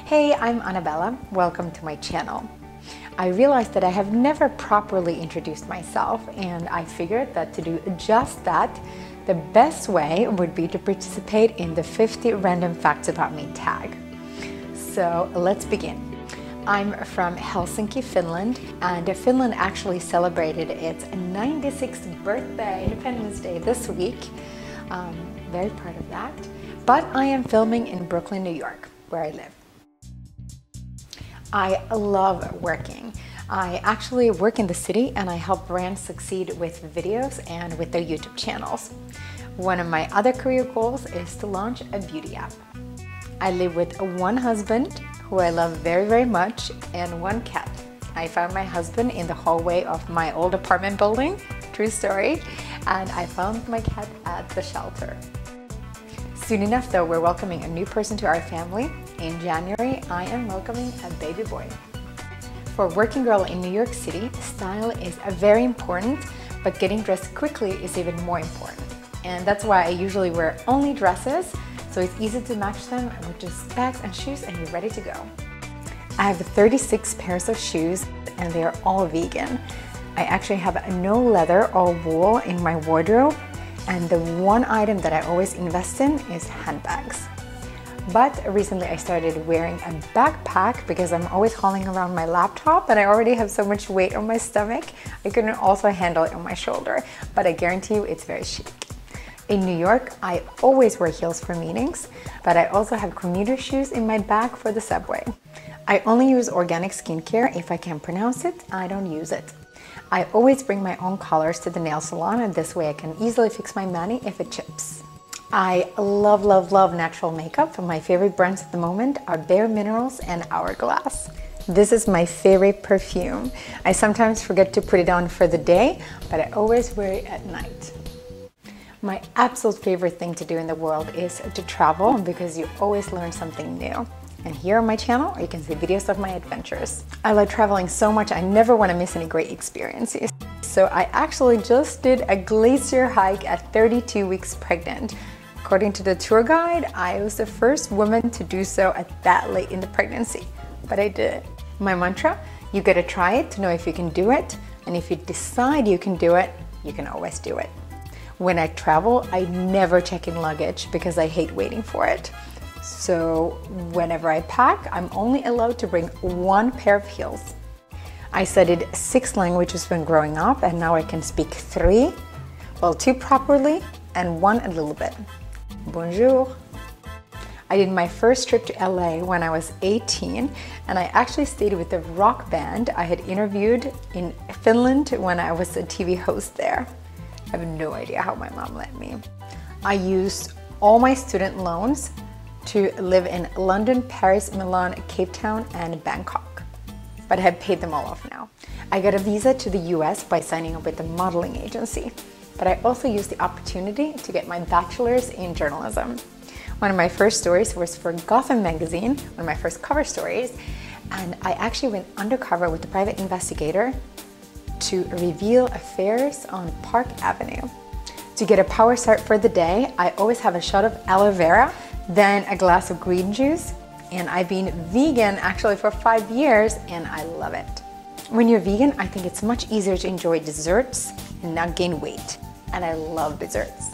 Hey, I'm Annabella. Welcome to my channel. I realized that I have never properly introduced myself, and I figured that to do just that, the best way would be to participate in the 50 random facts about me tag. So let's begin. I'm from Helsinki, Finland, and Finland actually celebrated its 96th birthday, Independence Day, this week. Very proud of that. But I am filming in Brooklyn, New York, where I live. I love working. I actually work in the city and I help brands succeed with videos and with their YouTube channels. One of my other career goals is to launch a beauty app. I live with one husband, who I love very, very much, and one cat. I found my husband in the hallway of my old apartment building, true story, and I found my cat at the shelter. Soon enough though, we're welcoming a new person to our family. In January, I am welcoming a baby boy. For a working girl in New York City, style is very important, but getting dressed quickly is even more important. And that's why I usually wear only dresses, so it's easy to match them with just bags and shoes and you're ready to go. I have 36 pairs of shoes and they are all vegan. I actually have no leather or wool in my wardrobe, and the one item that I always invest in is handbags. But recently I started wearing a backpack because I'm always hauling around my laptop and I already have so much weight on my stomach. I couldn't also handle it on my shoulder, but I guarantee you it's very chic. In New York, I always wear heels for meetings, but I also have commuter shoes in my bag for the subway. I only use organic skincare. If I can't pronounce it, I don't use it. I always bring my own colors to the nail salon, and this way I can easily fix my mani if it chips. I love, love, love natural makeup. My favorite brands at the moment are Bare Minerals and Hourglass. This is my favorite perfume. I sometimes forget to put it on for the day, but I always wear it at night. My absolute favorite thing to do in the world is to travel, because you always learn something new. And here on my channel, you can see videos of my adventures. I love traveling so much, I never want to miss any great experiences. So I actually just did a glacier hike at 32 weeks pregnant. According to the tour guide, I was the first woman to do so at that late in the pregnancy, but I did it. My mantra, you gotta try it to know if you can do it, and if you decide you can do it, you can always do it. When I travel, I never check in luggage because I hate waiting for it. So whenever I pack, I'm only allowed to bring one pair of heels. I studied 6 languages when growing up, and now I can speak 3, well, 2 properly and 1 a little bit. Bonjour. I did my first trip to LA when I was 18, and I actually stayed with the rock band I had interviewed in Finland when I was a TV host there. I have no idea how my mom let me. I used all my student loans to live in London, Paris, Milan, Cape Town, and Bangkok. But I have paid them all off now. I got a visa to the US by signing up with a modeling agency. But I also used the opportunity to get my bachelor's in journalism. One of my first stories was for Gotham magazine, one of my first cover stories, and I actually went undercover with a private investigator to reveal affairs on Park Avenue. To get a power start for the day, I always have a shot of aloe vera, then a glass of green juice, and I've been vegan actually for 5 years and I love it. When you're vegan, I think it's much easier to enjoy desserts and not gain weight, and I love desserts.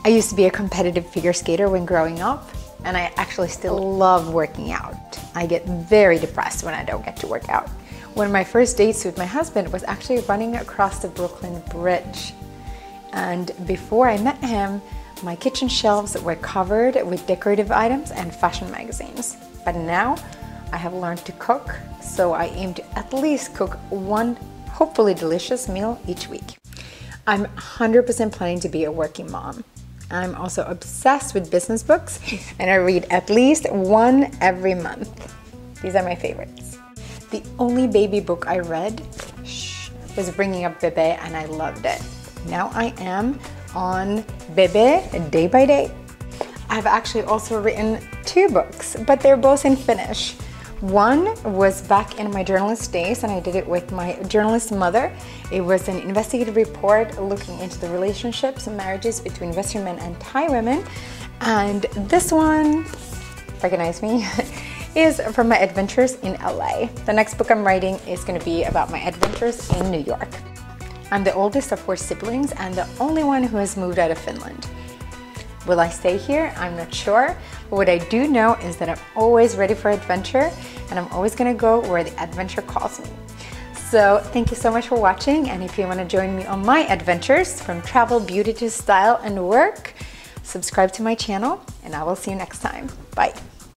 I used to be a competitive figure skater when growing up, and I actually still love working out. I get very depressed when I don't get to work out. One of my first dates with my husband was actually running across the Brooklyn Bridge. And before I met him, my kitchen shelves were covered with decorative items and fashion magazines. But now I have learned to cook, so I aim to at least cook one hopefully delicious meal each week. I'm 100% planning to be a working mom. I'm also obsessed with business books, and I read at least one every month. These are my favorites. The only baby book I read was Bringing Up Bebe, and I loved it. Now I am on Bebe day by day. I've actually also written 2 books, but they're both in Finnish. One was back in my journalist days, and I did it with my journalist mother. It was an investigative report looking into the relationships and marriages between Western men and Thai women. And this one, recognize me? is from my adventures in LA. The next book I'm writing is going to be about my adventures in New York. I'm the oldest of 4 siblings and the only one who has moved out of Finland. Will I stay here? I'm not sure, but what I do know is that I'm always ready for adventure and I'm always going to go where the adventure calls me. So thank you so much for watching, and if you want to join me on my adventures from travel, beauty to style and work, subscribe to my channel and I will see you next time. Bye.